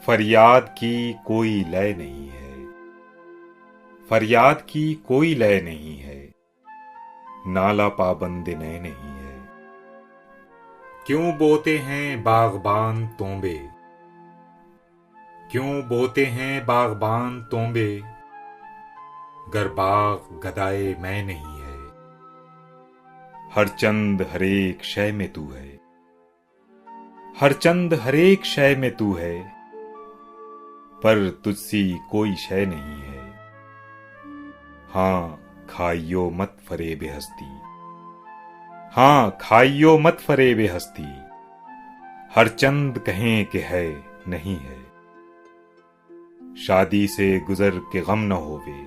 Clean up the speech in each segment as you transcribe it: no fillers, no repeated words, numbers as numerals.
फरियाद की कोई लय नहीं है, फरियाद की कोई लय नहीं है, नाला पाबंद नय नहीं है। क्यों बोते हैं बागबान तोंबे, क्यों बोते हैं बागबान तोंबे, गर बाग गदाए मैं नहीं है। हर चंद हरेक शय में तू है, हर चंद हरेक शय में तू है, पर तुझसी कोई शय नहीं है। हाँ खाइयो मत फरेबे हस्ती, हाँ खाइयो मत फरेबे हस्ती, हर चंद कहें कि है नहीं है। शादी से गुजर के गम न होवे,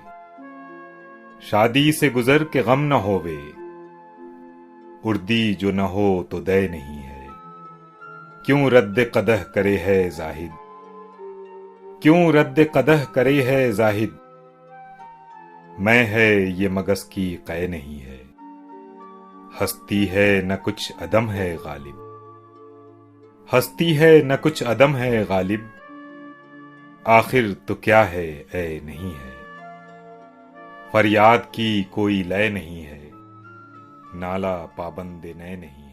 शादी से गुजर के गम न होवे, उर्दी जो न हो तो दय नहीं है। क्यों रद्द कदह करे है जाहिद, क्यों रद्द कदह करे है जाहिद, मैं है ये मगस की कै नहीं है। हस्ती है न कुछ अदम है गालिब, हस्ती है न कुछ अदम है गालिब, आखिर तो क्या है ऐ नहीं है। फरियाद की कोई लय नहीं है, नाला पाबंद नय नहीं है।